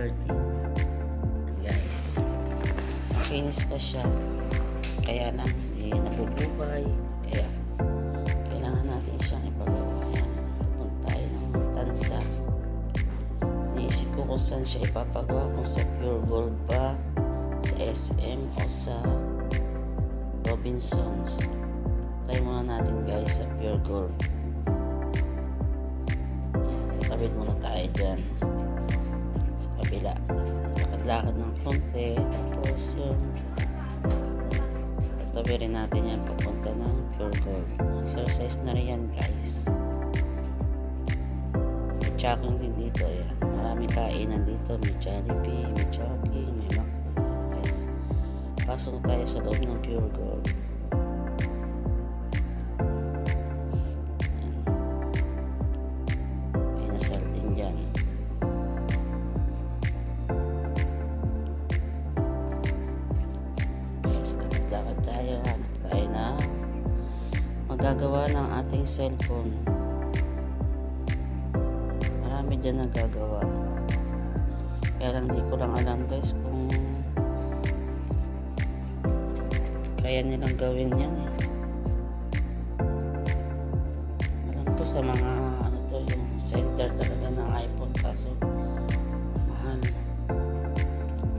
13. Guys, makinis pa siya, kaya lang hindi nabubukay, kaya kailangan natin siyang ipagawa. Pupunta tayo ng tansa. Naisip ko kung saan siya ipapagawa, kung sa Pure Gold ba, sa SM o sa Robinsons. Try muna natin guys sa Pure Gold. Kapit muna tayo dyan sa kabila, lakad-lakad ng konti, tapos yung tabirin natin yan papunta ng Pure Gold. Exercise na rin yan guys. May jogging din dito, yan. Maraming kainan dito, may Jollibee, may jogging, may McDo guys. Pasok tayo sa loob ng Pure Gold. Magagawa ng ating cellphone. Marami dyan nagagawa, kaya lang di ko lang alam guys kung kaya nilang gawin yan eh. Alam ko sa mga ano to, yung center talaga ng iPhone, kaso mahal,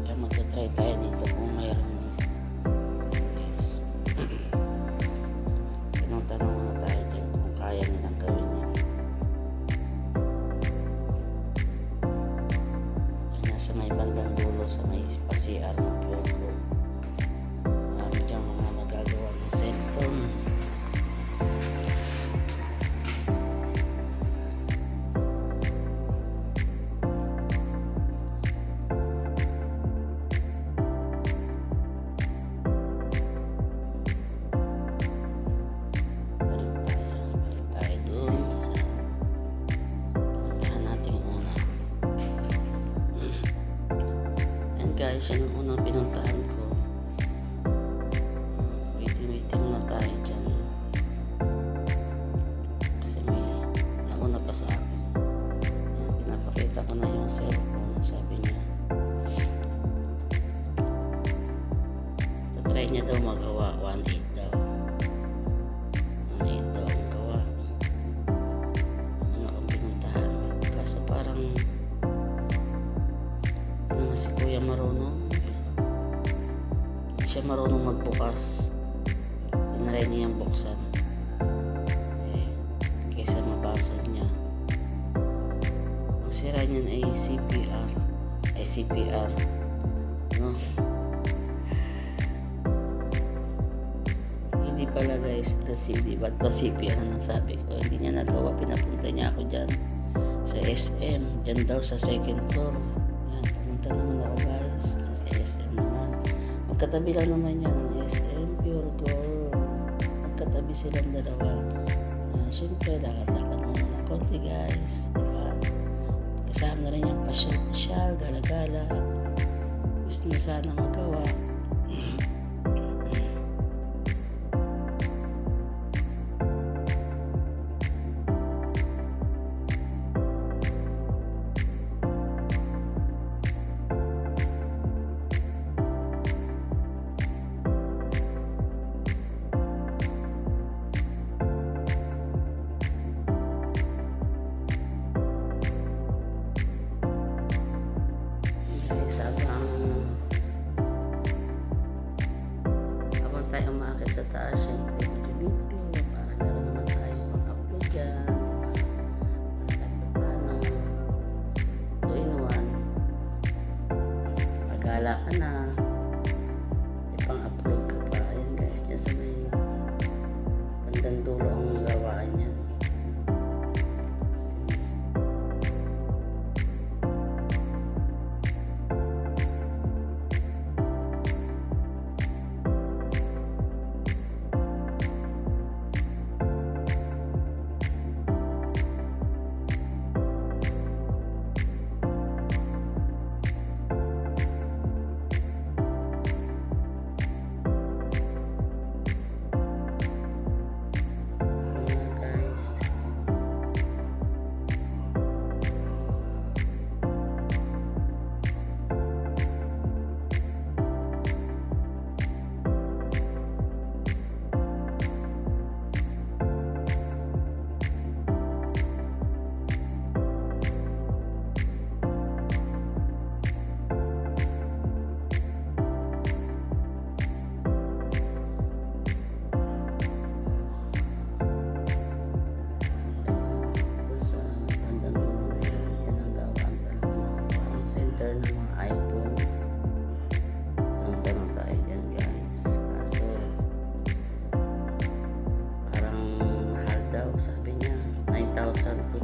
kaya magta-try tayo dito kung mayroon. Tanong muna tayo dyan kung kaya nilang gawin yan. Yan, nasa may bandang dulo sa may pa-CR ng Pure Gold. Marami dyan mga magagawa ng cellphone. Guys, yan ang unang pinuntahan ko. Waiting muna tayo dyan kasi may nauna pa sa akin. Yan, pinapakita ko na yung cellphone. Sabi niya try niya daw magawa 1.8 daw. 1.8 daw ang gawa. Ano akong pinuntahan, kaso parang si kuya marunong, siya marunong magbukas, tinry niya yung buksan kaysa mabasag niya. Ang sira niyan ay CPR no? Hindi pala guys, LCD. Ba't ba CPR ang sabi ko? Hindi niya nagawa, pinapunta niya ako dyan sa SM, dyan daw sa second floor. Punta naman ako guys sa SM naman. Magkatabi lang naman yan ng SM Pure Gold. Magkatabi silang dalawa. Siyempre lakad-lakad naman ng konti guys, diba? Kasama na rin yung pasyal, gala-gala. Gusto na sana magawa. Habang tayo umakit sa taas, syempre video, para meron naman tayo pang-upload dyan, paano 2-in-1, pagala ka na, may pang-upload ka pa. Ayan guys, dyan sa may bandang dulo ang gawaan yan.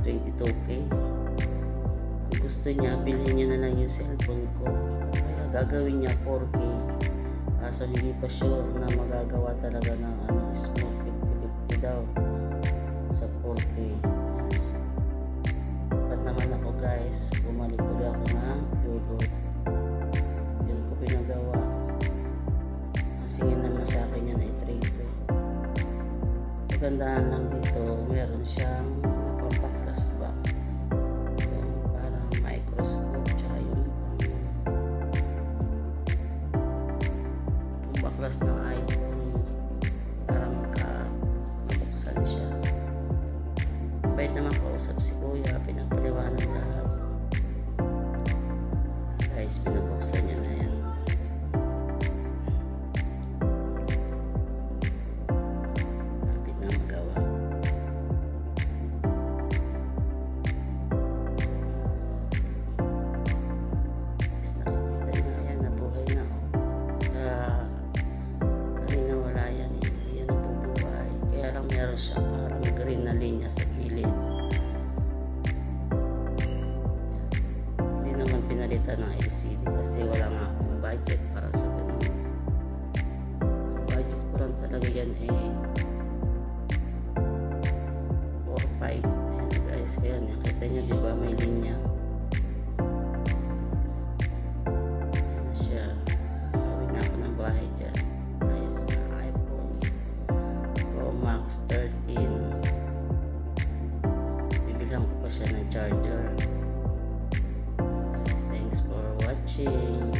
22k. Ang gusto niya, bilhin niya na lang yung cellphone ko. Kaya gagawin niya 4k. Kaso hindi pa sure na magagawa talaga ng smooth 50-50 daw sa 4k. Ba't naman ako guys, bumalik ulit ako ng Pure Gold. Yun ko pinagawa. Masingin naman sa akin yan, i-trade ko. Magandaan lang dito, meron siyang pampaklas ba, yung parang microscope, tsaka yung pampaklas ng iPhone, parang mabuksan siya. Bait naman kausap si kuya, pinapaliwanag lahat. Guys, pinabuksan niya na yan. Lapit na magawa. Guys, nakikita niya yan, nabuhay na. Kanina wala yan, hindi yan nabubuhay. Kaya lang meron siya parang green na linya sa gilid. Hindi naman pinalitan ng LCD kasi wala nga akong budget para sa ganun. Ang budget ko lang talaga yan 4-5. Ayan guys, kaya nakita nyo diba may linya. Ayan na siya. Gawin na ako ng bahay dyan. Nice na iPhone Pro Max 13. Bibilang ko pa siya ng charger. Guys, thanks for watching.